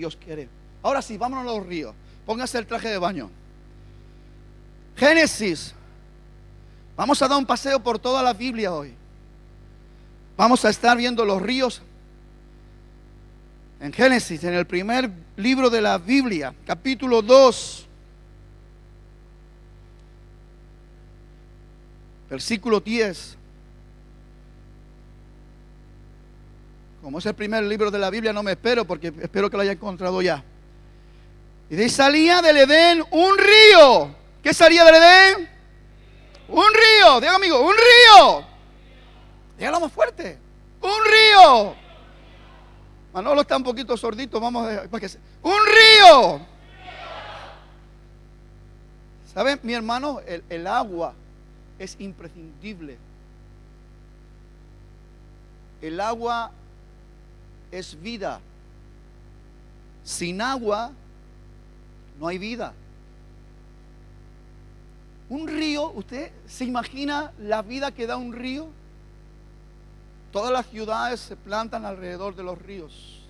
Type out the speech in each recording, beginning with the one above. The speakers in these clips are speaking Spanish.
Dios quiere. Ahora sí, vámonos a los ríos. Póngase el traje de baño. Génesis. Vamos a dar un paseo por toda la Biblia hoy. Vamos a estar viendo los ríos en Génesis, en el primer libro de la Biblia, capítulo 2, versículo 10. Como es el primer libro de la Biblia, no me espero, porque espero que lo haya encontrado ya. Y de ahí salía del Edén un río. ¿Qué salía del Edén? Un río. Diga, amigo, un río. Dígalo más fuerte. Un río. Manolo está un poquito sordito. Vamos a para que un río. ¿Saben, mi hermano? El agua es imprescindible. El agua es vida. Sin agua no hay vida. Un río, ¿usted se imagina la vida que da un río? Todas las ciudades se plantan alrededor de los ríos,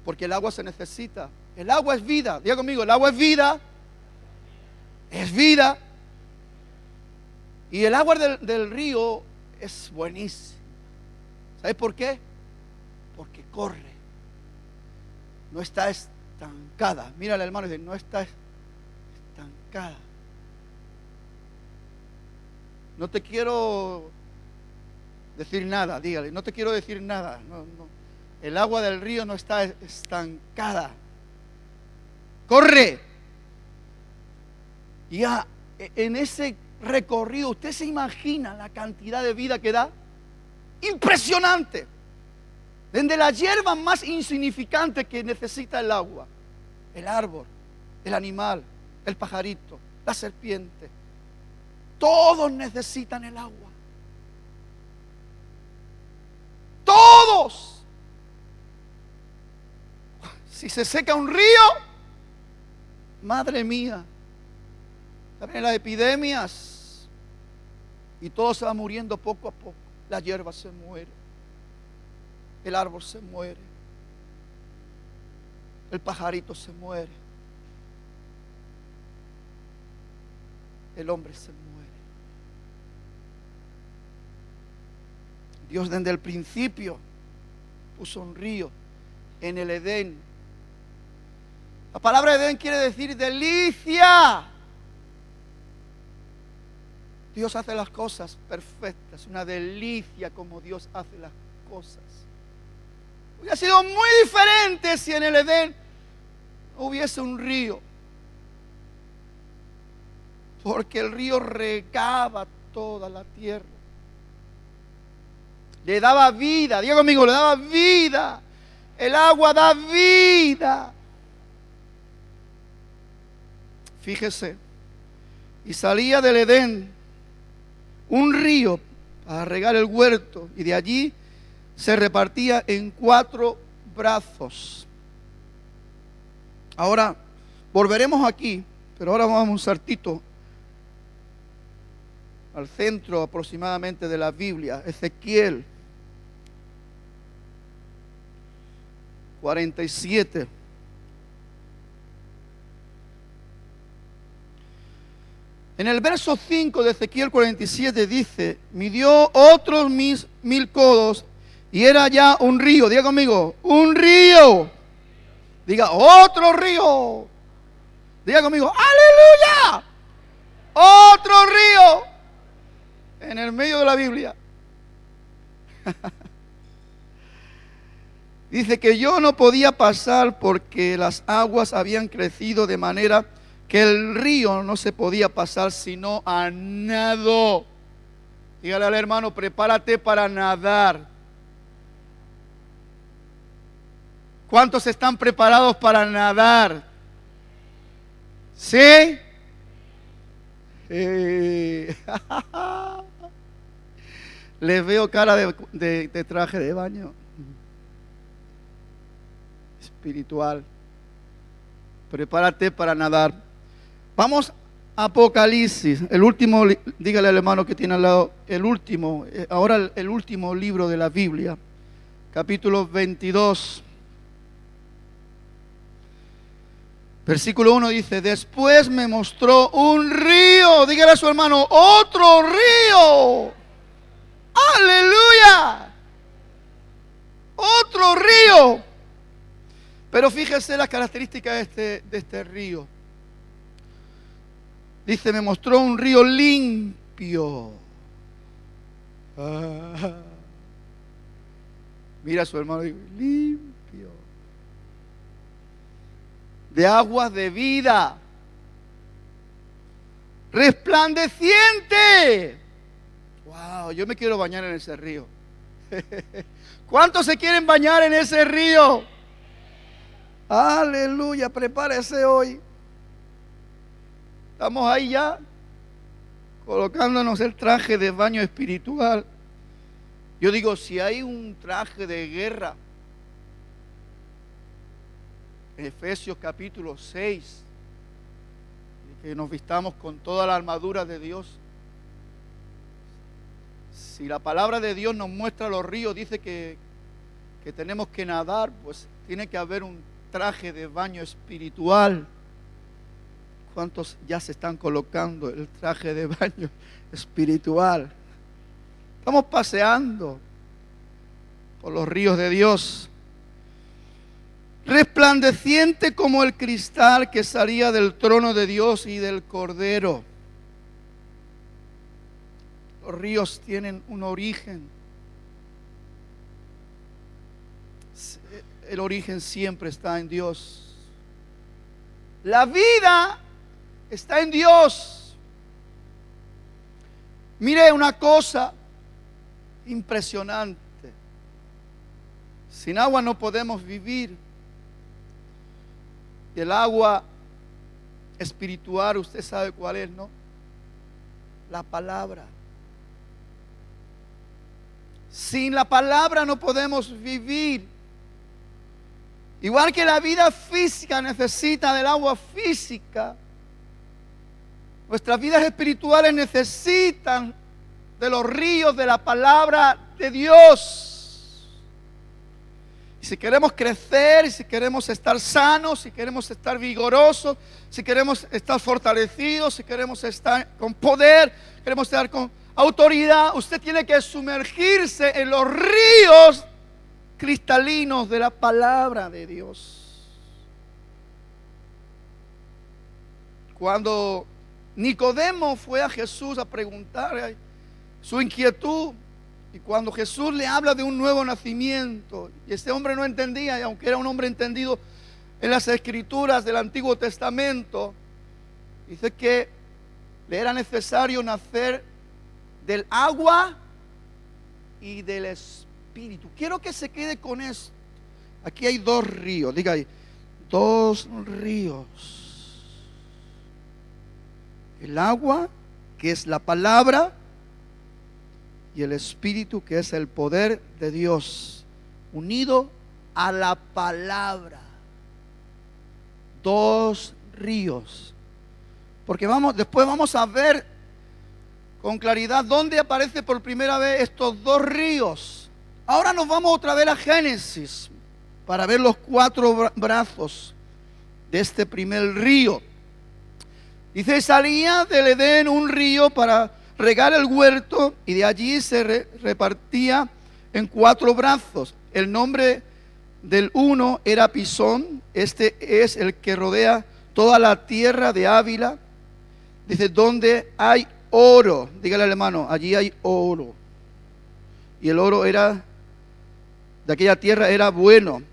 porque el agua se necesita. El agua es vida. Diga conmigo, el agua es vida. Es vida. Y el agua del río es buenísima. ¿Sabes por qué? Porque corre. No está estancada. Mírale, hermano, y dice, no está estancada. No te quiero decir nada, dígale, no te quiero decir nada. No. El agua del río no está estancada. Corre. Y ya en ese recorrido, ¿usted se imagina la cantidad de vida que da? Impresionante. Desde la hierba más insignificante que necesita el agua, el árbol, el animal, el pajarito, la serpiente, todos necesitan el agua. Todos. Si se seca un río, madre mía, también las epidemias, y todo se va muriendo poco a poco. La hierba se muere, el árbol se muere, el pajarito se muere, el hombre se muere. Dios desde el principio puso un río en el Edén. La palabra Edén quiere decir delicia. Dios hace las cosas perfectas, una delicia como Dios hace las cosas. Hubiera sido muy diferente si en el Edén no hubiese un río, porque el río regaba toda la tierra. Le daba vida, diga conmigo, le daba vida. El agua da vida. Fíjese, y salía del Edén un río para regar el huerto, y de allí se repartía en 4 brazos. Ahora volveremos aquí, pero ahora vamos a un saltito al centro aproximadamente de la Biblia. Ezequiel 47. En el verso 5 de Ezequiel 47 dice: midió otros 1000 codos y era ya un río. Diga conmigo, un río. Diga, otro río. Diga conmigo, aleluya. Otro río en el medio de la Biblia. Dice que yo no podía pasar porque las aguas habían crecido de manera que el río no se podía pasar sino a nado. Dígale al hermano, prepárate para nadar. ¿Cuántos están preparados para nadar? ¿Sí? Les veo cara de traje de baño espiritual. Prepárate para nadar. Vamos a Apocalipsis, el último, dígale al hermano que tiene al lado, el último, el último libro de la Biblia, capítulo 22. Versículo 1 dice, después me mostró un río. Dígale a su hermano, otro río. Aleluya. Otro río. Pero fíjese la característica de este río. Dice, me mostró un río limpio. Mira a su hermano, limpio. De aguas de vida. Resplandeciente. Wow, yo me quiero bañar en ese río. ¿Cuántos se quieren bañar en ese río? Aleluya, prepárese hoy. Estamos ahí ya, colocándonos el traje de baño espiritual. Yo digo, si hay un traje de guerra, en Efesios capítulo 6, que nos vistamos con toda la armadura de Dios. Si la palabra de Dios nos muestra los ríos, dice que tenemos que nadar, pues tiene que haber un traje de baño espiritual. ¿Cuántos ya se están colocando el traje de baño espiritual? Estamos paseando por los ríos de Dios. Resplandeciente como el cristal que salía del trono de Dios y del Cordero. Los ríos tienen un origen. El origen siempre está en Dios. La vida está en Dios. Mire una cosa impresionante. Sin agua no podemos vivir. Y el agua espiritual, usted sabe cuál es, ¿no? La palabra. Sin la palabra no podemos vivir. Igual que la vida física necesita del agua física, nuestras vidas espirituales necesitan de los ríos de la palabra de Dios. Y si queremos crecer, y si queremos estar sanos, si queremos estar vigorosos, si queremos estar fortalecidos, si queremos estar con poder, queremos estar con autoridad, usted tiene que sumergirse en los ríos cristalinos de la palabra de Dios. Cuando Nicodemo fue a Jesús a preguntar su inquietud, y cuando Jesús le habla de un nuevo nacimiento, y este hombre no entendía, y aunque era un hombre entendido en las escrituras del Antiguo Testamento, dice que le era necesario nacer del agua y del Espíritu. Quiero que se quede con esto. Aquí hay dos ríos, diga ahí, dos ríos. El agua, que es la palabra, y el Espíritu, que es el poder de Dios, unido a la palabra. Dos ríos. Porque después vamos a ver con claridad dónde aparece por primera vez estos dos ríos. Ahora nos vamos otra vez a Génesis para ver los cuatro brazos de este primer río. Dice, salía del Edén un río para regar el huerto, y de allí se repartía en cuatro brazos. El nombre del uno era Pisón. Este es el que rodea toda la tierra de Ávila. Dice, donde hay oro. Dígale al hermano, allí hay oro. Y el oro era de aquella tierra, era bueno.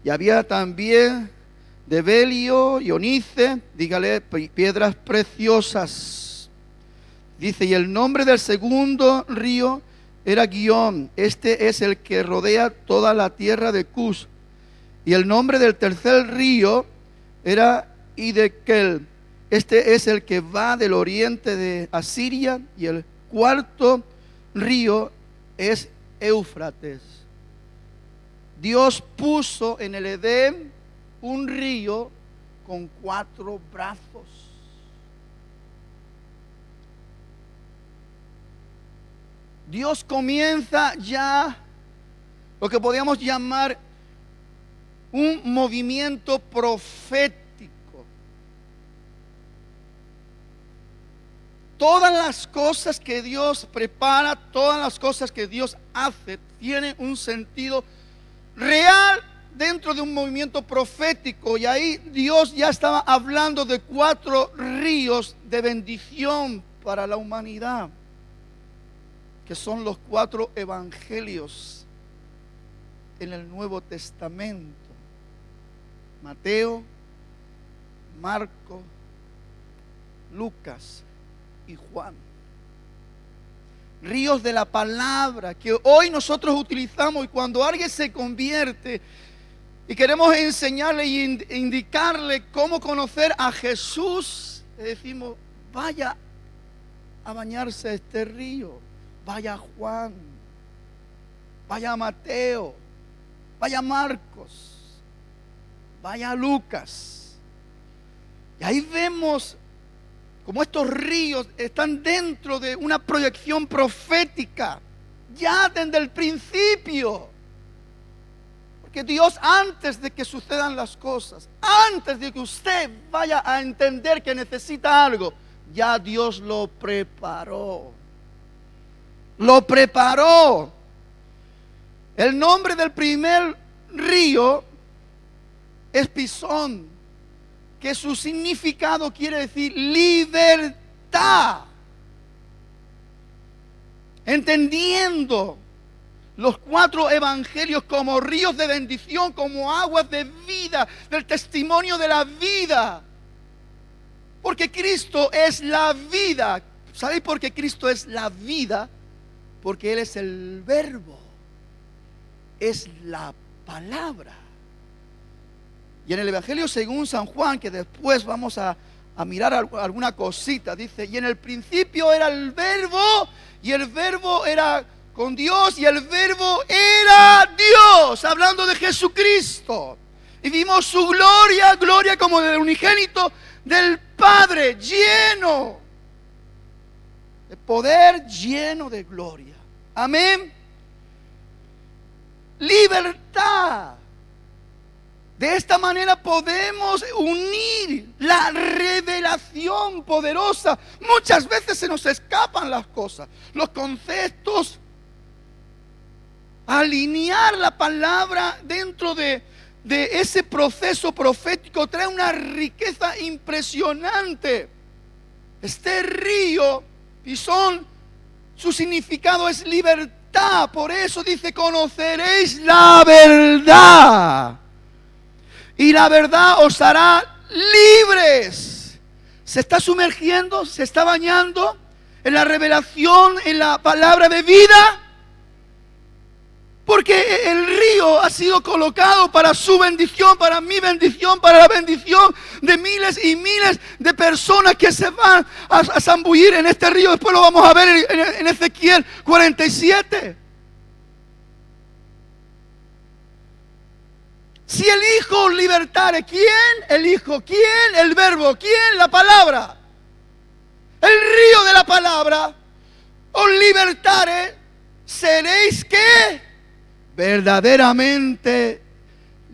Y había también de belio y onice, dígale, piedras preciosas. Dice, y el nombre del segundo río era Guión. Este es el que rodea toda la tierra de Cus. Y el nombre del tercer río era Hidekel. Este es el que va del oriente de Asiria. Y el cuarto río es Éufrates. Dios puso en el Edén un río con cuatro brazos. Dios comienza ya lo que podríamos llamar un movimiento profético. Todas las cosas que Dios prepara, todas las cosas que Dios hace, tienen un sentido real dentro de un movimiento profético. Y ahí Dios ya estaba hablando de 4 ríos de bendición para la humanidad, que son los 4 evangelios en el Nuevo Testamento: Mateo, Marcos, Lucas y Juan. Ríos de la palabra que hoy nosotros utilizamos, y cuando alguien se convierte y queremos enseñarle e indicarle cómo conocer a Jesús, le decimos: vaya a bañarse a este río, vaya a Juan, vaya a Mateo, vaya a Marcos, vaya a Lucas. Y ahí vemos como estos ríos están dentro de una proyección profética, ya desde el principio. Porque Dios, antes de que sucedan las cosas, antes de que usted vaya a entender que necesita algo, ya Dios lo preparó. Lo preparó. El nombre del primer río es Pisón, que su significado quiere decir libertad. Entendiendo los 4 evangelios como ríos de bendición, como aguas de vida, del testimonio de la vida. Porque Cristo es la vida. ¿Sabéis por qué Cristo es la vida? Porque Él es el verbo, es la palabra. Y en el Evangelio según San Juan, que después vamos a mirar alguna cosita, dice: y en el principio era el verbo, y el verbo era con Dios, y el verbo era Dios, hablando de Jesucristo. Y vimos su gloria, gloria como del unigénito del Padre, lleno de poder, lleno de gloria. Amén. Libertad. De esta manera podemos unir la revelación poderosa. Muchas veces se nos escapan las cosas, los conceptos. Alinear la palabra dentro de ese proceso profético trae una riqueza impresionante. Este río, Pisón, su significado es libertad. Por eso dice: conoceréis la verdad, y la verdad os hará libres. Se está sumergiendo, se está bañando en la revelación, en la palabra de vida, porque el río ha sido colocado para su bendición, para mi bendición, para la bendición de miles y miles de personas que se van a zambullir en este río. Después lo vamos a ver en Ezequiel 47. Si el Hijo libertare, ¿quién? El Hijo. ¿Quién? El Verbo. ¿Quién? La palabra. El río de la palabra os libertare, seréis ¿qué? Verdaderamente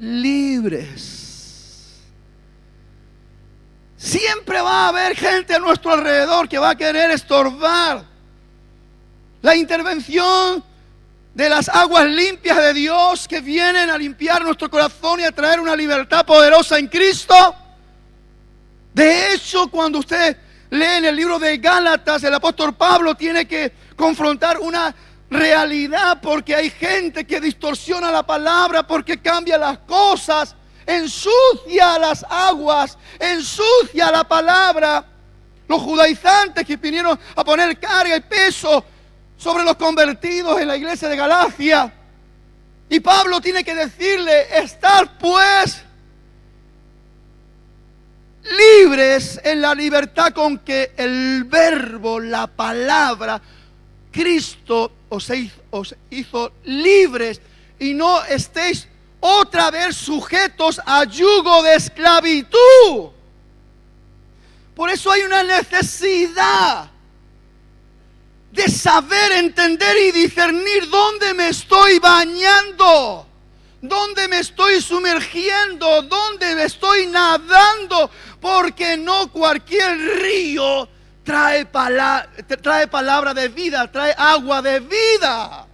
libres. Siempre va a haber gente a nuestro alrededor que va a querer estorbar la intervención de las aguas limpias de Dios, que vienen a limpiar nuestro corazón y a traer una libertad poderosa en Cristo. De hecho, cuando usted lee en el libro de Gálatas, el apóstol Pablo tiene que confrontar una realidad, porque hay gente que distorsiona la palabra, porque cambia las cosas, ensucia las aguas, ensucia la palabra. Los judaizantes que vinieron a poner carga y peso sobre los convertidos en la iglesia de Galacia, y Pablo tiene que decirle: estad pues libres en la libertad con que el verbo, la palabra, Cristo os hizo libres, y no estéis otra vez sujetos a yugo de esclavitud. Por eso hay una necesidad de saber, entender y discernir dónde me estoy bañando, dónde me estoy sumergiendo, dónde me estoy nadando, porque no cualquier río trae palabra de vida, trae agua de vida.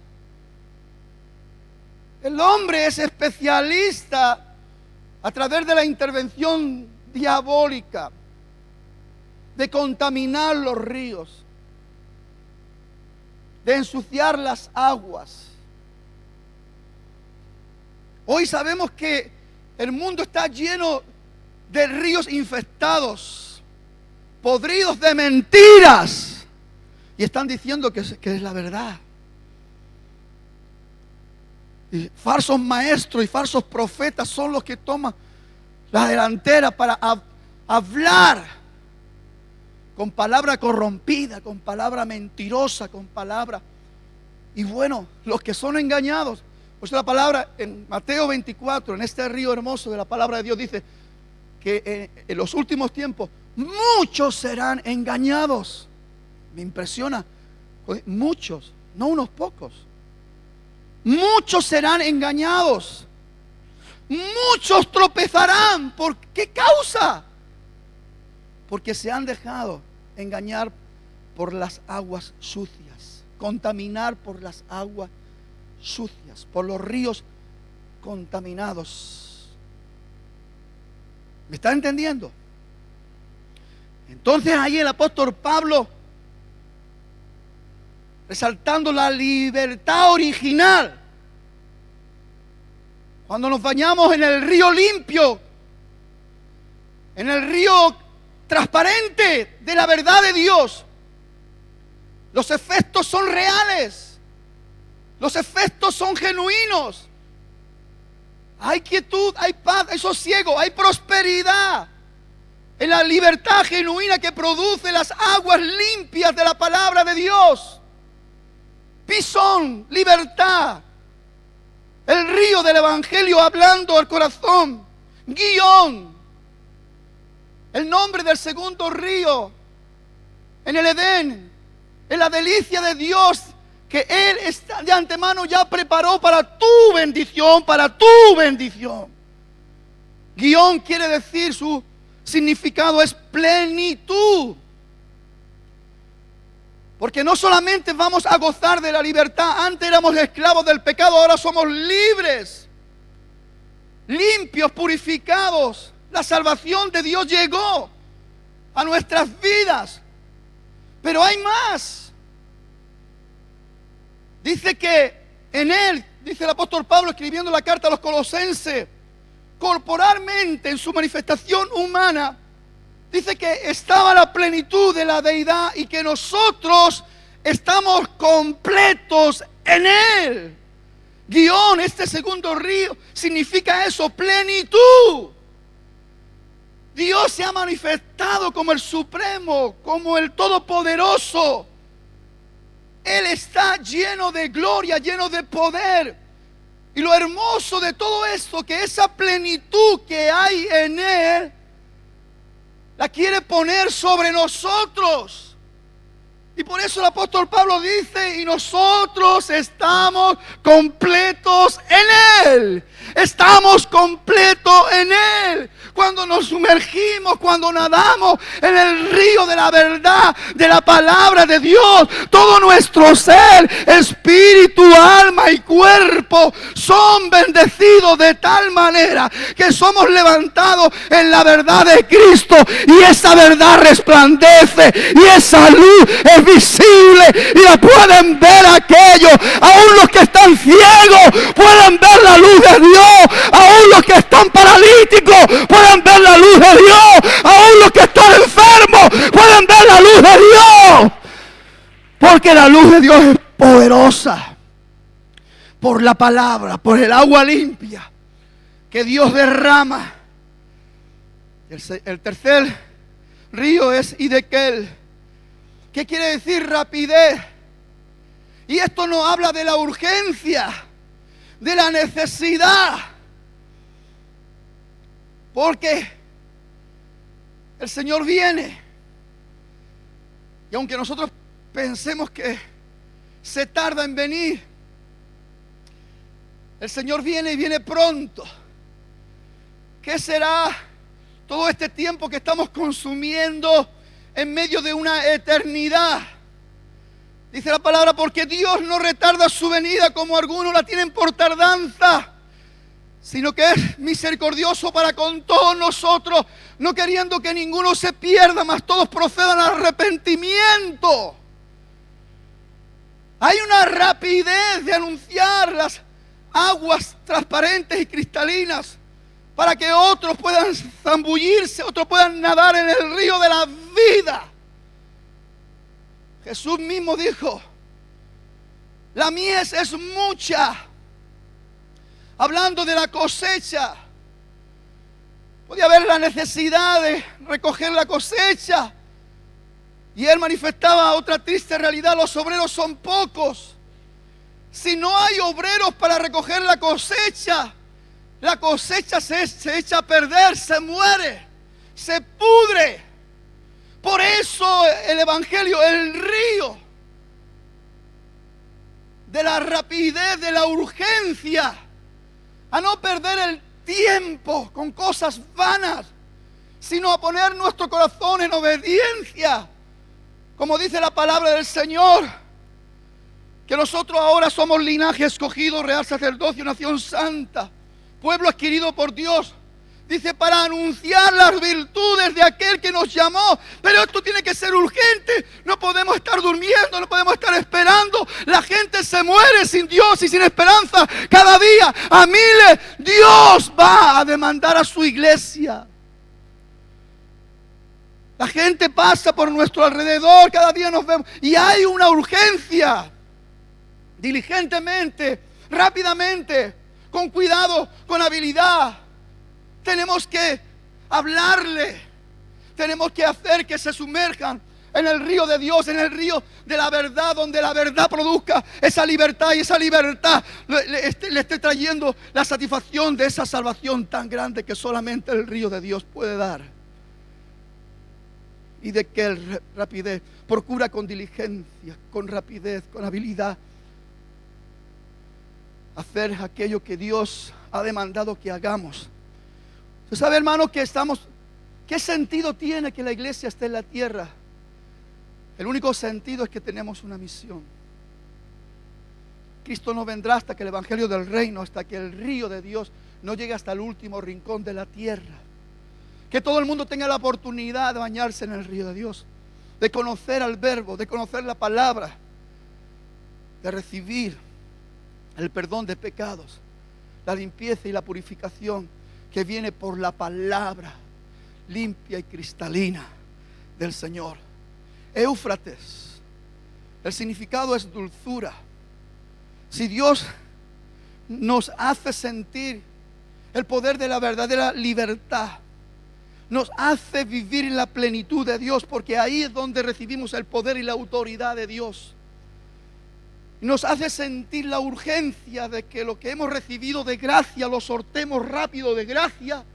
El hombre es especialista a través de la intervención diabólica de contaminar los ríos, de ensuciar las aguas. Hoy sabemos que el mundo está lleno de ríos infestados, podridos de mentiras, y están diciendo que es la verdad. Y falsos maestros y falsos profetas son los que toman la delantera para hablar con palabra corrompida, con palabra mentirosa, con palabra. Y bueno, los que son engañados. Pues la palabra en Mateo 24, en este río hermoso de la palabra de Dios, dice que en los últimos tiempos muchos serán engañados. Me impresiona. Muchos, no unos pocos. Muchos serán engañados. Muchos tropezarán. ¿Por qué causa? Porque se han dejado engañar por las aguas sucias, contaminar por las aguas sucias, por los ríos contaminados. ¿Me está entendiendo? Entonces ahí el apóstol Pablo, resaltando la libertad original, cuando nos bañamos en el río limpio, en el río transparente de la verdad de Dios, los efectos son reales, los efectos son genuinos. Hay quietud, hay paz, hay sosiego, hay prosperidad en la libertad genuina que produce las aguas limpias de la palabra de Dios. Pisón, libertad. El río del evangelio hablando al corazón. Guión, el nombre del segundo río en el Edén, en la delicia de Dios que Él está de antemano ya preparó para tu bendición, para tu bendición. Guión quiere decir, su significado es plenitud. Porque no solamente vamos a gozar de la libertad, antes éramos esclavos del pecado, ahora somos libres, limpios, purificados. La salvación de Dios llegó a nuestras vidas, pero hay más. Dice que en Él, dice el apóstol Pablo escribiendo la carta a los Colosenses, corporalmente en su manifestación humana, dice que estaba la plenitud de la deidad y que nosotros estamos completos en Él. Guión, este segundo río significa eso, plenitud. Dios se ha manifestado como el Supremo, como el Todopoderoso. Él está lleno de gloria, lleno de poder. Y lo hermoso de todo esto, que esa plenitud que hay en Él, la quiere poner sobre nosotros. Y por eso el apóstol Pablo dice, y nosotros estamos completos en Él. Estamos completos en Él. Cuando nos sumergimos, cuando nadamos en el río de la verdad, de la palabra de Dios, todo nuestro ser, espíritu, alma y cuerpo son bendecidos de tal manera que somos levantados en la verdad de Cristo, y esa verdad resplandece y esa luz es visible y la pueden ver aquellos, aún los que están ciegos pueden ver la luz de Dios, aún los que están paralíticos pueden ver la luz de Dios, aún los que están enfermos pueden ver la luz de Dios, porque la luz de Dios es poderosa, por la palabra, por el agua limpia que Dios derrama. El tercer río es Hidekel. ¿Qué quiere decir? Rapidez. Y esto nos habla de la urgencia, de la necesidad. Porque el Señor viene. Y aunque nosotros pensemos que se tarda en venir, el Señor viene y viene pronto. ¿Qué será todo este tiempo que estamos consumiendo en medio de una eternidad. Dice la palabra, porque Dios no retarda su venida como algunos la tienen por tardanza, sino que es misericordioso para con todos nosotros, no queriendo que ninguno se pierda, mas todos procedan al arrepentimiento. Hay una rapidez de anunciar las aguas transparentes y cristalinas para que otros puedan zambullirse, otros puedan nadar en el río de la vida. Jesús mismo dijo, la mies es mucha, hablando de la cosecha. Podía haber la necesidad de recoger la cosecha, y él manifestaba otra triste realidad: los obreros son pocos. Si no hay obreros para recoger la cosecha se echa a perder, se muere, se pudre. Por eso el evangelio, el río de la rapidez, de la urgencia, a no perder el tiempo con cosas vanas, sino a poner nuestro corazón en obediencia, como dice la palabra del Señor, que nosotros ahora somos linaje escogido, real sacerdocio, nación santa, pueblo adquirido por Dios. Dice, para anunciar las virtudes de aquel que nos llamó. Pero esto tiene que ser urgente. No podemos estar durmiendo, no podemos estar esperando. La gente se muere sin Dios y sin esperanza cada día. A miles, Dios va a demandar a su iglesia. La gente pasa por nuestro alrededor, cada día nos vemos. Y hay una urgencia. Diligentemente, rápidamente, con cuidado, con habilidad. Tenemos que hablarle, tenemos que hacer que se sumerjan en el río de Dios, en el río de la verdad, donde la verdad produzca esa libertad, y esa libertad le esté trayendo la satisfacción de esa salvación tan grande que solamente el río de Dios puede dar. Y de que rapidez, procura con diligencia, con rapidez, con habilidad, hacer aquello que Dios ha demandado que hagamos. ¿Usted sabe, hermano, qué sentido tiene que la iglesia esté en la tierra? El único sentido es que tenemos una misión. Cristo no vendrá hasta que el evangelio del reino, hasta que el río de Dios no llegue hasta el último rincón de la tierra. Que todo el mundo tenga la oportunidad de bañarse en el río de Dios, de conocer al verbo, de conocer la palabra, de recibir el perdón de pecados, la limpieza y la purificación que viene por la palabra limpia y cristalina del Señor. Éufrates, el significado es dulzura. Si Dios nos hace sentir el poder de la verdadera libertad, nos hace vivir en la plenitud de Dios, porque ahí es donde recibimos el poder y la autoridad de Dios. Nos hace sentir la urgencia de que lo que hemos recibido de gracia lo sortemos rápido de gracia.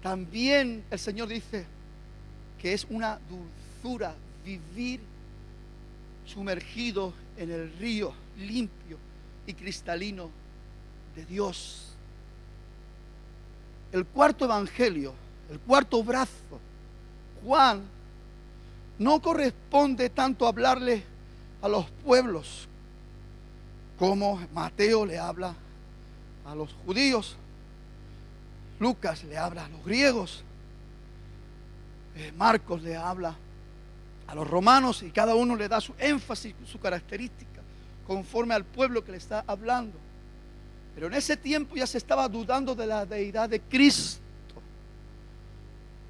También el Señor dice que es una dulzura vivir sumergido en el río limpio y cristalino de Dios. El cuarto evangelio, el cuarto brazo, Juan, no corresponde tanto a hablarle a los pueblos como Mateo le habla a los judíos, Lucas le habla a los griegos, Marcos le habla a los romanos, y cada uno le da su énfasis, su característica conforme al pueblo que le está hablando. Pero en ese tiempo ya se estaba dudando de la deidad de Cristo,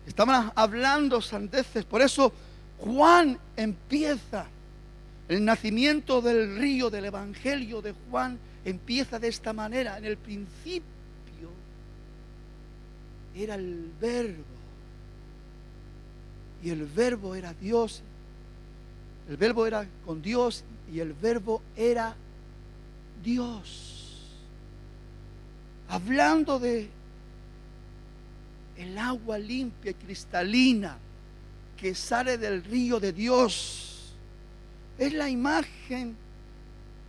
estaban hablando sandeces. Por eso Juan empieza, el nacimiento del río del evangelio de Juan empieza de esta manera. En el principio era el verbo, y el verbo era Dios. El verbo era con Dios, y el verbo era Dios. Hablando de el agua limpia y cristalina que sale del río de Dios. Es la imagen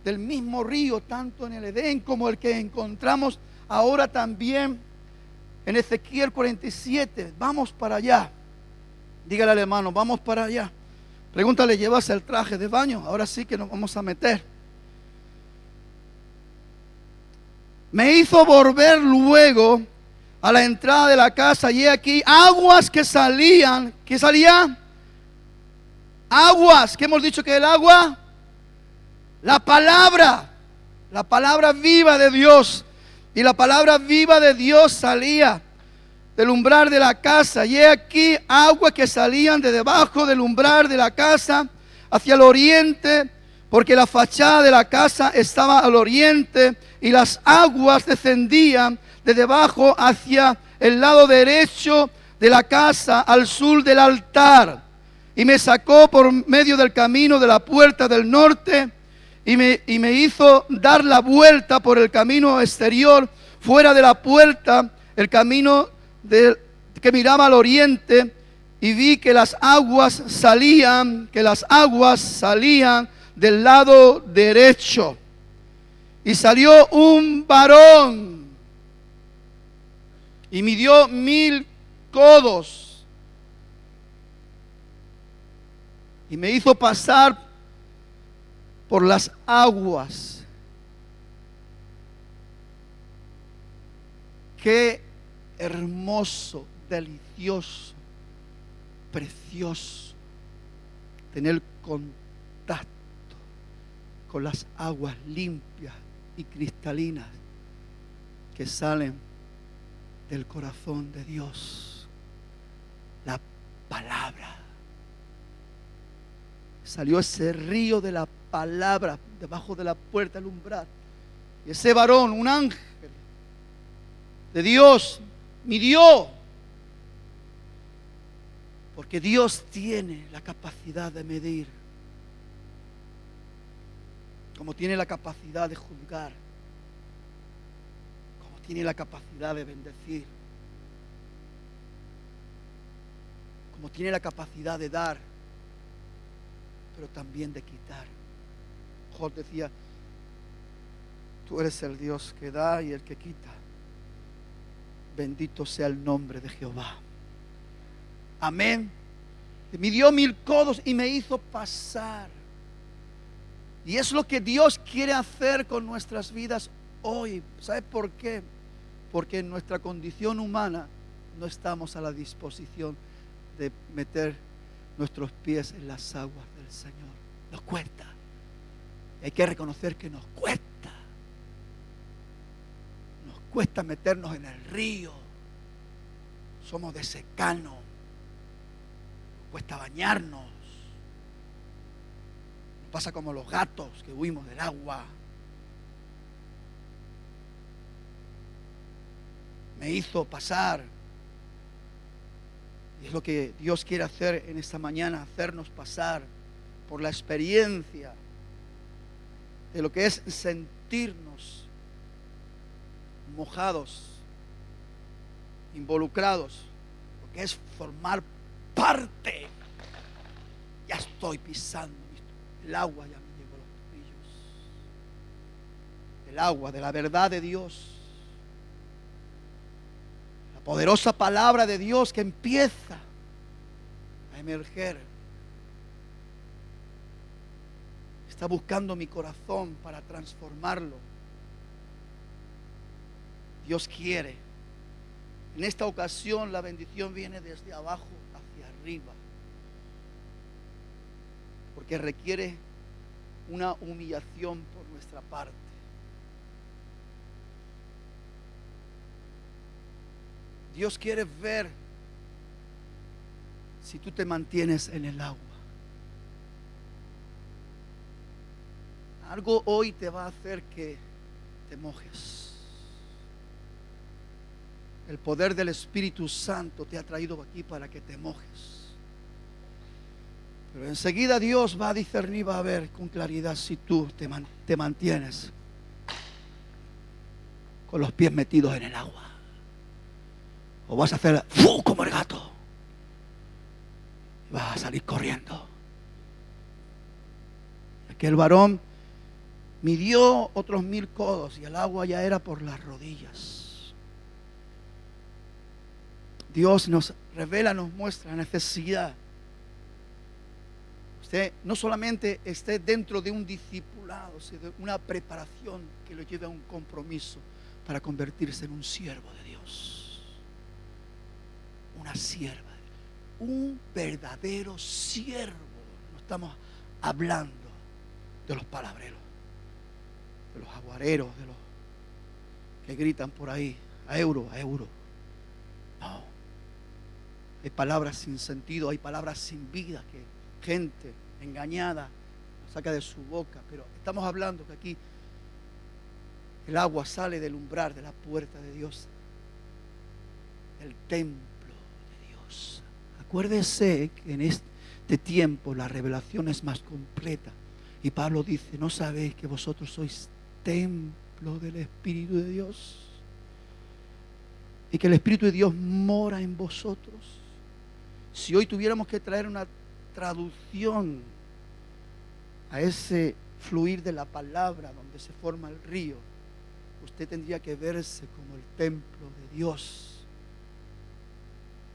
del mismo río, tanto en el Edén como el que encontramos ahora también en Ezequiel 47. Vamos para allá. Dígale al hermano, vamos para allá. Pregúntale, ¿llevas el traje de baño? Ahora sí que nos vamos a meter. Me hizo volver luego a la entrada de la casa y he aquí aguas que salían. ¿Qué salía? Aguas. ¿Qué hemos dicho que es el agua? La palabra viva de Dios. Y la palabra viva de Dios salía del umbral de la casa. Y he aquí aguas que salían de debajo del umbral de la casa hacia el oriente, porque la fachada de la casa estaba al oriente, y las aguas descendían de debajo hacia el lado derecho de la casa, al sur del altar. Y me sacó por medio del camino de la puerta del norte, y me hizo dar la vuelta por el camino exterior, fuera de la puerta, el camino que miraba al oriente, y vi que las aguas salían del lado derecho. Y salió un varón y midió 1000 codos y me hizo pasar por las aguas. Qué hermoso, delicioso, precioso tener contacto con las aguas limpias y cristalinas que salen del corazón de Dios. La palabra. Salió ese río de la palabra debajo de la puerta del umbral. Y ese varón, un ángel de Dios, midió. Porque Dios tiene la capacidad de medir, como tiene la capacidad de juzgar, como tiene la capacidad de bendecir, como tiene la capacidad de dar, pero también de quitar. Job decía, tú eres el Dios que da y el que quita. Bendito sea el nombre de Jehová. Amén. Me dio 1000 codos y me hizo pasar. Y es lo que Dios quiere hacer con nuestras vidas hoy. ¿Sabe por qué? Porque en nuestra condición humana no estamos a la disposición de meter nuestros pies en las aguas del Señor. Nos cuesta. Hay que reconocer que nos cuesta. Nos cuesta meternos en el río. Somos de secano. Nos cuesta bañarnos. Pasa como los gatos que huimos del agua. Me hizo pasar. Y es lo que Dios quiere hacer en esta mañana, hacernos pasar por la experiencia de lo que es sentirnos mojados, involucrados, lo que es formar parte. Ya estoy pisando. El agua ya me llegó a los tobillos. El agua de la verdad de Dios. La poderosa palabra de Dios que empieza a emerger. Está buscando mi corazón para transformarlo. Dios quiere. En esta ocasión la bendición viene desde abajo hacia arriba. Porque requiere una humillación por nuestra parte. Dios quiere ver si tú te mantienes en el agua. Algo hoy te va a hacer que te mojes. El poder del Espíritu Santo te ha traído aquí para que te mojes. Pero enseguida Dios va a discernir, va a ver con claridad si tú te mantienes con los pies metidos en el agua. O vas a hacer como el gato. Y vas a salir corriendo. Aquel varón midió otros 1000 codos y el agua ya era por las rodillas. Dios nos revela, nos muestra la necesidad. Usted no solamente esté dentro de un discipulado, sino de una preparación que lo lleve a un compromiso para convertirse en un siervo de Dios. Una sierva, un verdadero siervo. No estamos hablando de los palabreros, de los aguareros, de los que gritan por ahí, a euro, a euro. No. Hay palabras sin sentido, hay palabras sin vida que gente engañada saca de su boca. Pero estamos hablando que aquí el agua sale del umbral de la puerta de Dios, del templo de Dios. Acuérdese que en este tiempo la revelación es más completa. Y Pablo dice: ¿no sabéis que vosotros sois templo del Espíritu de Dios? Y que el Espíritu de Dios mora en vosotros. Si hoy tuviéramos que traer una traducción a ese fluir de la palabra donde se forma el río, usted tendría que verse como el templo de Dios,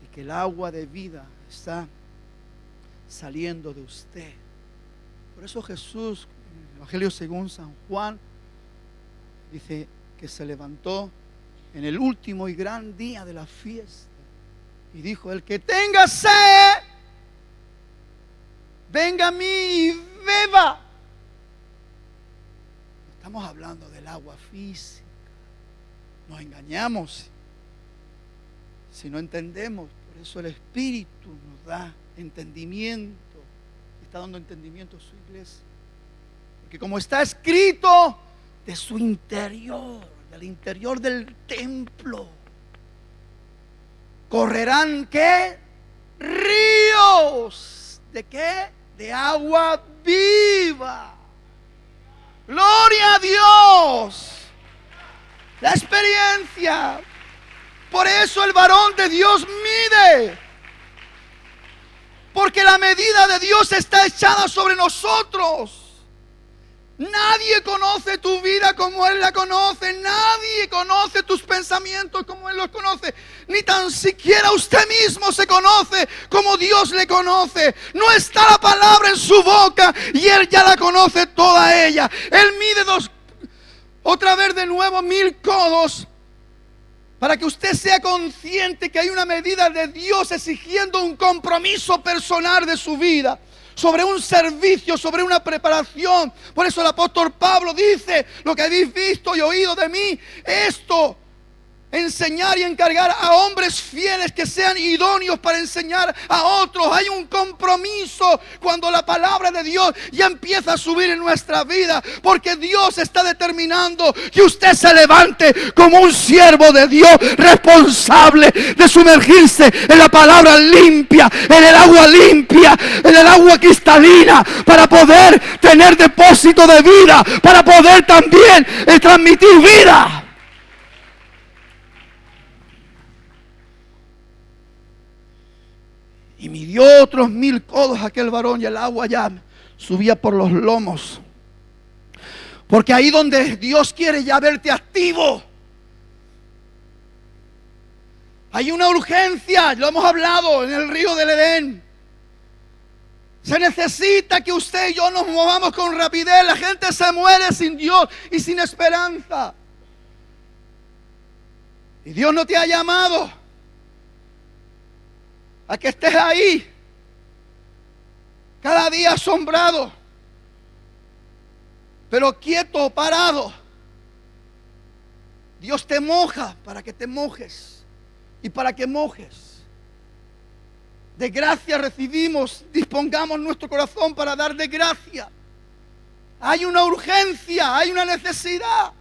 y que el agua de vida está saliendo de usted. Por eso Jesús, en el Evangelio según San Juan, dice que se levantó en el último y gran día de la fiesta y dijo: el que tenga sed, venga a mí y beba. Estamos hablando del agua física. Nos engañamos si no entendemos. Por eso el Espíritu nos da entendimiento. Está dando entendimiento a su iglesia. Porque como está escrito, de su interior, del interior del templo, correrán ¿qué? Ríos. ¿De qué? De agua viva. Gloria a Dios. La experiencia. Por eso el varón de Dios mide. Porque la medida de Dios está echada sobre nosotros. Nadie conoce tu vida como Él la conoce. Nadie conoce tus pensamientos como Él los conoce. Ni tan siquiera usted mismo se conoce como Dios le conoce. No está la palabra en su boca y Él ya la conoce toda ella. Él mide otra vez de nuevo 1000 codos, para que usted sea consciente que hay una medida de Dios exigiendo un compromiso personal de su vida, sobre un servicio, sobre una preparación. Por eso el apóstol Pablo dice: lo que habéis visto y oído de mí, esto enseñar y encargar a hombres fieles que sean idóneos para enseñar a otros. Hay un compromiso cuando la palabra de Dios ya empieza a subir en nuestra vida, porque Dios está determinando que usted se levante como un siervo de Dios, responsable de sumergirse en la palabra limpia, en el agua limpia, en el agua cristalina, para poder tener depósito de vida, para poder también transmitir vida. Y midió otros 1000 codos aquel varón, y el agua ya subía por los lomos. Porque ahí donde Dios quiere ya verte activo, hay una urgencia. Lo hemos hablado en el río del Edén. Se necesita que usted y yo nos movamos con rapidez. La gente se muere sin Dios y sin esperanza. Y Dios no te ha llamado a que estés ahí cada día asombrado, pero quieto, parado. Dios te moja para que te mojes y para que mojes. De gracia recibimos, dispongamos nuestro corazón para dar de gracia. Hay una urgencia, hay una necesidad.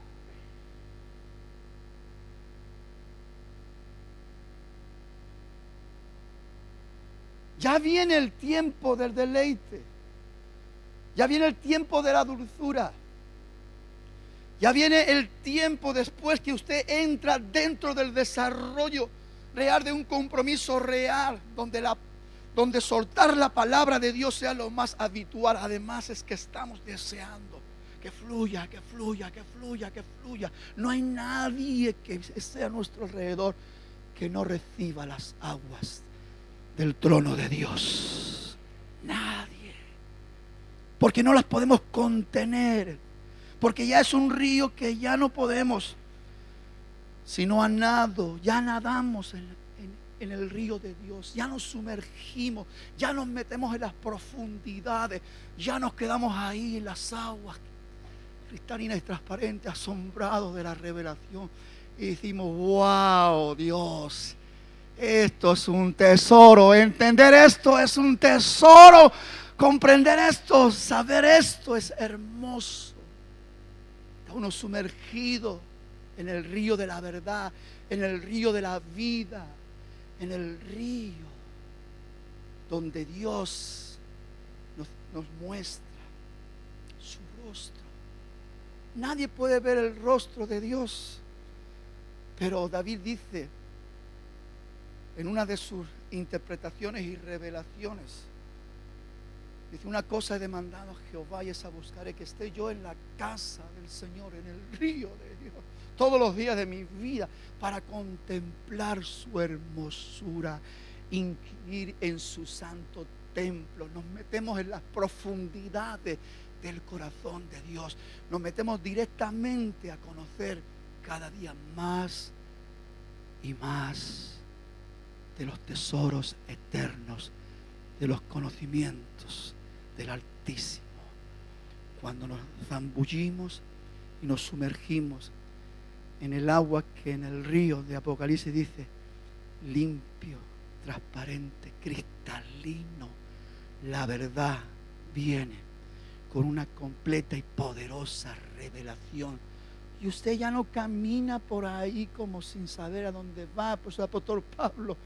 Ya viene el tiempo del deleite. Ya viene el tiempo de la dulzura. Ya viene el tiempo después que usted entra dentro del desarrollo real de un compromiso real, donde soltar la palabra de Dios sea lo más habitual. Además es que estamos deseando que fluya, que fluya, que fluya, que fluya. No hay nadie que esté a nuestro alrededor que no reciba las aguas del trono de Dios. Nadie. Porque no las podemos contener. Porque ya es un río que ya no podemos. Sino a nado, ya nadamos en el río de Dios. Ya nos sumergimos, ya nos metemos en las profundidades. Ya nos quedamos ahí en las aguas cristalinas y transparentes, asombrados de la revelación. Y decimos, wow, Dios, esto es un tesoro. Entender esto es un tesoro. Comprender esto, saber esto es hermoso. Está uno sumergido en el río de la verdad, en el río de la vida, en el río donde Dios nos muestra su rostro. Nadie puede ver el rostro de Dios. Pero David dice en una de sus interpretaciones y revelaciones, dice: una cosa he demandado a Jehová y esa buscaré, que esté yo en la casa del Señor, en el río de Dios, todos los días de mi vida, para contemplar su hermosura, inquirir en su santo templo. Nos metemos en las profundidades del corazón de Dios. Nos metemos directamente a conocer cada día más y más de los tesoros eternos, de los conocimientos del Altísimo. Cuando nos zambullimos y nos sumergimos en el agua que en el río de Apocalipsis dice limpio, transparente, cristalino, la verdad viene con una completa y poderosa revelación. Y usted ya no camina por ahí como sin saber a dónde va. Pues el apóstol Pablo,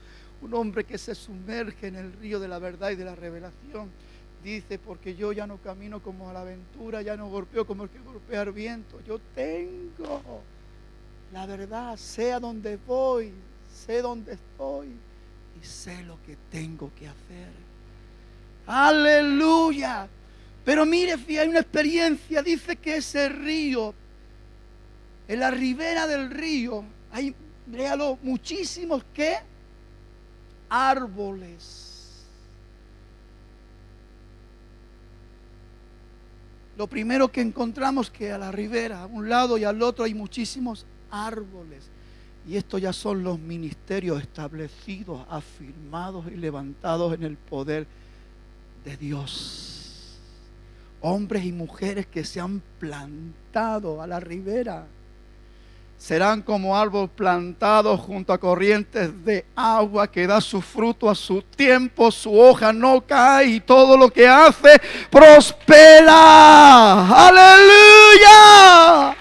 un hombre que se sumerge en el río de la verdad y de la revelación, dice: porque yo ya no camino como a la aventura, ya no golpeo como el que golpea el viento. Yo tengo la verdad, sé a dónde voy, sé dónde estoy y sé lo que tengo que hacer. Aleluya. Pero mire, hay una experiencia. Dice que ese río, en la ribera del río, hay, léalo, muchísimos ¿qué? Árboles. Lo primero que encontramos, que a la ribera, a un lado y al otro, hay muchísimos árboles. Y estos ya son los ministerios establecidos, afirmados y levantados en el poder de Dios. Hombres y mujeres que se han plantado a la ribera. Serán como árbol plantado junto a corrientes de agua, que da su fruto a su tiempo, su hoja no cae y todo lo que hace prospera. ¡Aleluya!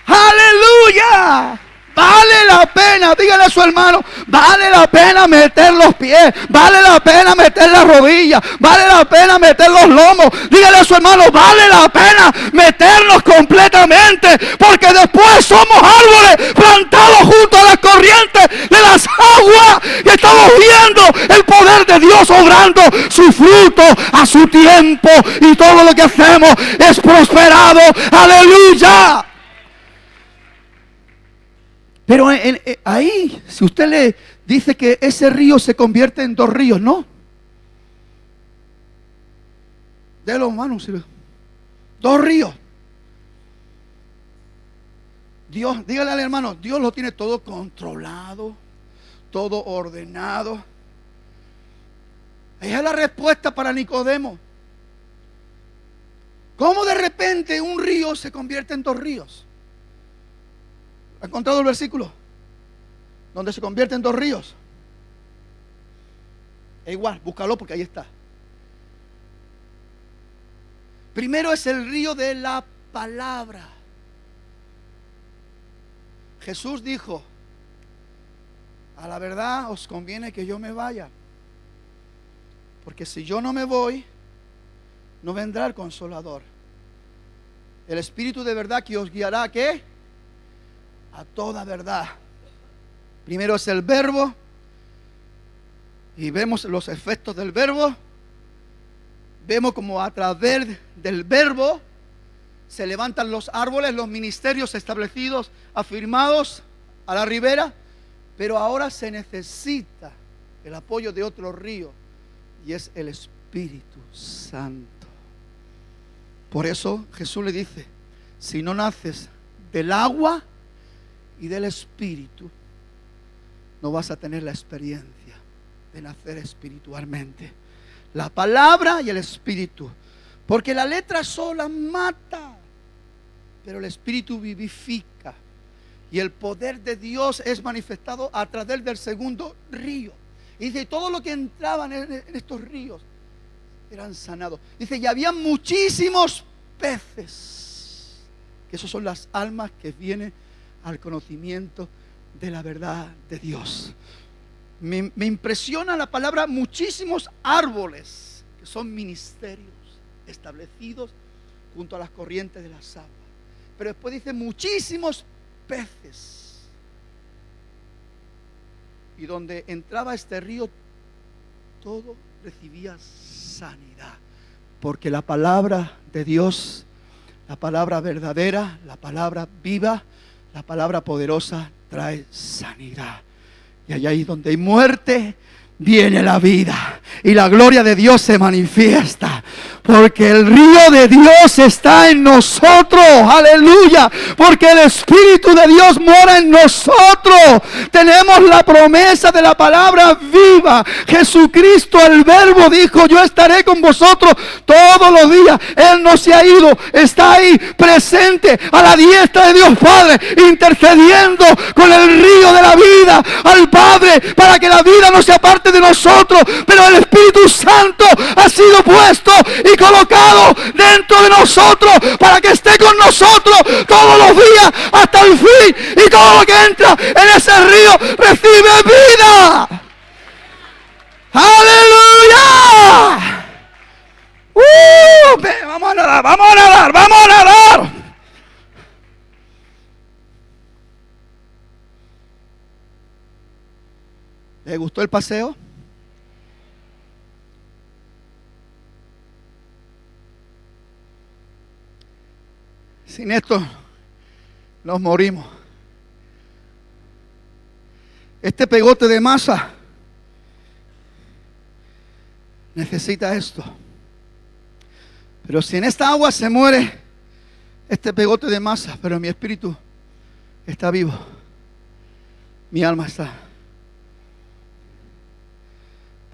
¡Aleluya! Vale la pena, dígale a su hermano, vale la pena meter los pies, vale la pena meter las rodillas, vale la pena meter los lomos. Dígale a su hermano, vale la pena meternos completamente, porque después somos árboles plantados junto a las corrientes de las aguas y estamos viendo el poder de Dios obrando su fruto a su tiempo, y todo lo que hacemos es prosperado. ¡Aleluya! Pero ahí, si usted le dice que ese río se convierte en dos ríos, ¿no? De los manos, dos ríos. Dios, dígale al hermano, Dios lo tiene todo controlado, todo ordenado. Esa es la respuesta para Nicodemo. ¿Cómo de repente un río se convierte en dos ríos? ¿Ha encontrado el versículo donde se convierte en dos ríos? Es igual, búscalo porque ahí está. Primero es el río de la palabra. Jesús dijo: a la verdad os conviene que yo me vaya, porque si yo no me voy, no vendrá el Consolador, el Espíritu de verdad, que os guiará ¿a qué? A toda verdad. Primero es el verbo, y vemos los efectos del verbo. Vemos como a través del verbo se levantan los árboles, los ministerios establecidos, afirmados a la ribera. Pero ahora se necesita el apoyo de otro río, y es el Espíritu Santo. Por eso Jesús le dice: si no naces del agua y del Espíritu, no vas a tener la experiencia de nacer espiritualmente. La palabra y el Espíritu. Porque la letra sola mata, pero el Espíritu vivifica. Y el poder de Dios es manifestado a través del segundo río. Y dice, todo lo que entraban en estos ríos eran sanados. Dice, y había muchísimos peces. Que esos son las almas que vienen al conocimiento de la verdad de Dios. Me impresiona la palabra muchísimos árboles, que son ministerios establecidos junto a las corrientes de las aguas. Pero después dice muchísimos peces. Y donde entraba este río, todo recibía sanidad. Porque la palabra de Dios, la palabra verdadera, la palabra viva, la palabra poderosa trae sanidad. Y allá ahí donde hay muerte, viene la vida. Y la gloria de Dios se manifiesta. Porque el río de Dios está en nosotros. Aleluya. Porque el Espíritu de Dios mora en nosotros. Tenemos la promesa de la palabra viva. Jesucristo el Verbo dijo, yo estaré con vosotros todos los días. Él no se ha ido. Está ahí presente a la diestra de Dios Padre. Intercediendo con el río de la vida al Padre. Para que la vida no se aparte de nosotros. Pero el Espíritu Santo ha sido puesto y colocado dentro de nosotros para que esté con nosotros todos los días hasta el fin, y todo lo que entra en ese río recibe vida. ¡Aleluya! Vamos a nadar, vamos a nadar, vamos a nadar. ¿Le gustó el paseo? Sin esto nos morimos. Este pegote de masa necesita esto. Pero si en esta agua se muere este pegote de masa, pero mi espíritu está vivo, mi alma está.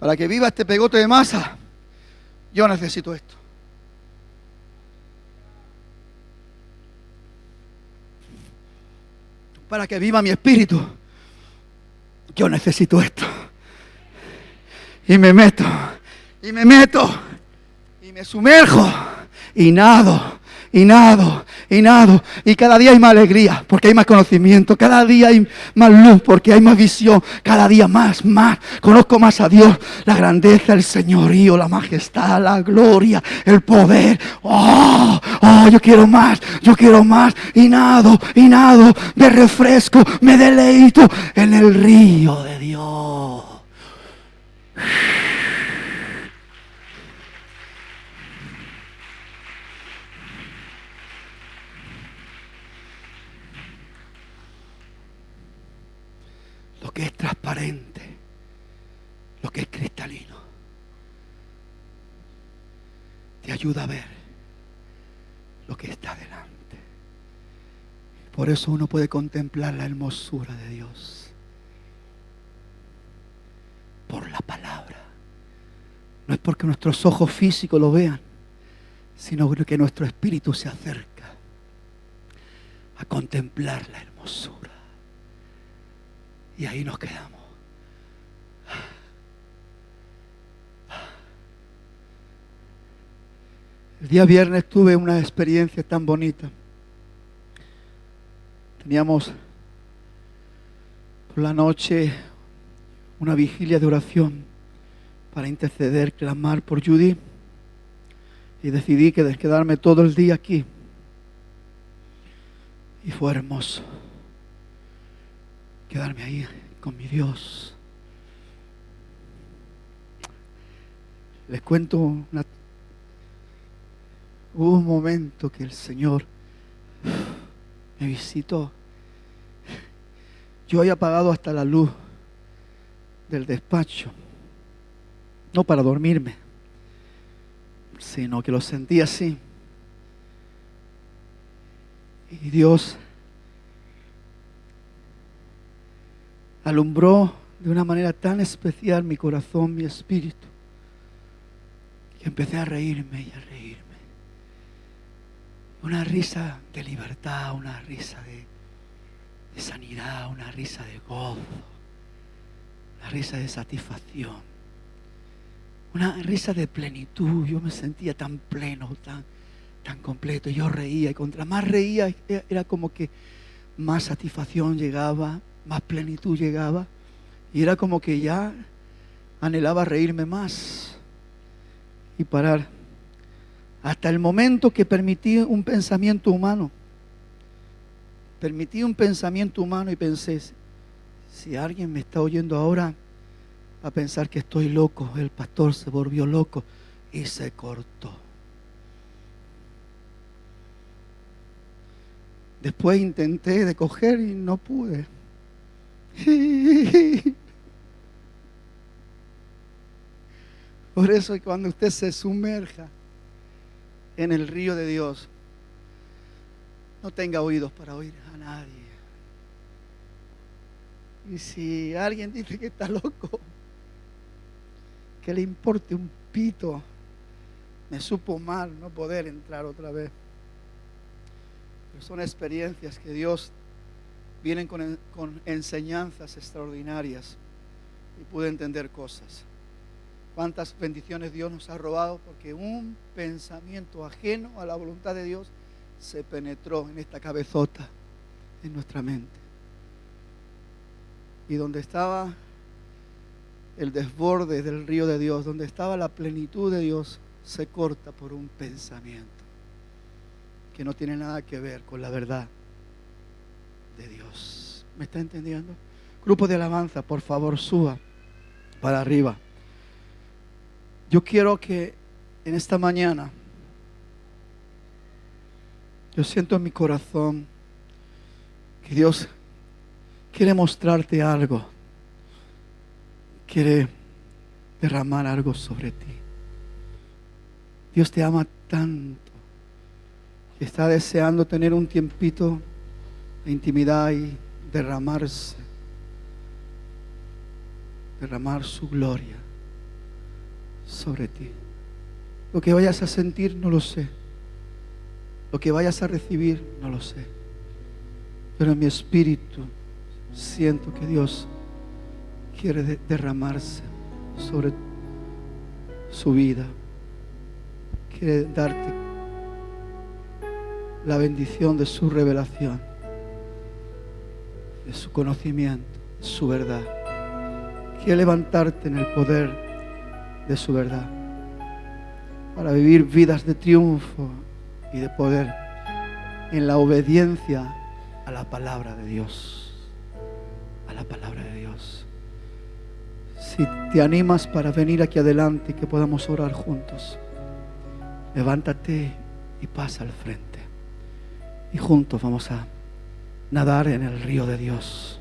Para que viva este pegote de masa, yo necesito esto. Para que viva mi espíritu, yo necesito esto. Y me meto, y me meto, y me sumerjo, y nado, y nado, y nado. Y cada día hay más alegría, porque hay más conocimiento. Cada día hay más luz, porque hay más visión. Cada día más. Conozco más a Dios. La grandeza, el señorío, la majestad, la gloria, el poder. Oh, yo quiero más, yo quiero más. Y nado, me refresco, me deleito en el río de Dios. Lo que es transparente, lo que es cristalino, te ayuda a ver lo que está delante. Por eso uno puede contemplar la hermosura de Dios por la palabra. No es porque nuestros ojos físicos lo vean, sino que nuestro espíritu se acerca a contemplar la hermosura. Y ahí nos quedamos. El día viernes tuve una experiencia tan bonita. Teníamos por la noche una vigilia de oración para interceder, clamar por Judy. Y decidí quedarme todo el día aquí. Y fue hermoso quedarme ahí con mi Dios. Les cuento hubo un momento que el Señor me visitó. yo había apagado hasta la luz del despacho, no para dormirme, sino que lo sentí así. Y Dios alumbró de una manera tan especial mi corazón, mi espíritu, que empecé a reírme y a reírme. Una risa de libertad, una risa de sanidad, una risa de gozo, una risa de satisfacción, una risa de plenitud. Yo me sentía tan pleno, tan completo. Yo reía y contra más reía era como que más satisfacción llegaba, más plenitud llegaba. Y era como que ya anhelaba reírme más y parar. Hasta el momento que permití un pensamiento humano. Permití un pensamiento humano y pensé, si alguien me está oyendo ahora, a pensar que estoy loco. El pastor se volvió loco y se cortó. Después intenté de coger y no pude. Por eso cuando usted se sumerja en el río de Dios, no tenga oídos para oír a nadie. Y si alguien dice que está loco, que le importe un pito. Me supo mal no poder entrar otra vez. Pero son experiencias que Dios vienen con enseñanzas extraordinarias y pude entender cosas. Cuántas bendiciones Dios nos ha robado porque un pensamiento ajeno a la voluntad de Dios se penetró en esta cabezota, en nuestra mente. Y donde estaba el desborde del río de Dios, donde estaba la plenitud de Dios, se corta por un pensamiento que no tiene nada que ver con la verdad de Dios. ¿Me está entendiendo? Grupo de alabanza, por favor, suba para arriba. Yo quiero que en esta mañana, yo siento en mi corazón que Dios quiere mostrarte algo, quiere derramar algo sobre ti. Dios te ama tanto que está deseando tener un tiempito de intimidad y derramar su gloria sobre ti. Lo que vayas a sentir no lo sé, lo que vayas a recibir no lo sé, pero en mi espíritu siento que Dios quiere derramarse sobre su vida, quiere darte la bendición de su revelación, de su conocimiento, de su verdad. Quiere levantarte en el poder de su verdad para vivir vidas de triunfo y de poder en la obediencia a la palabra de Dios, a la palabra de Dios. Si te animas para venir aquí adelante y que podamos orar juntos, levántate y pasa al frente y juntos vamos a nadar en el río de Dios.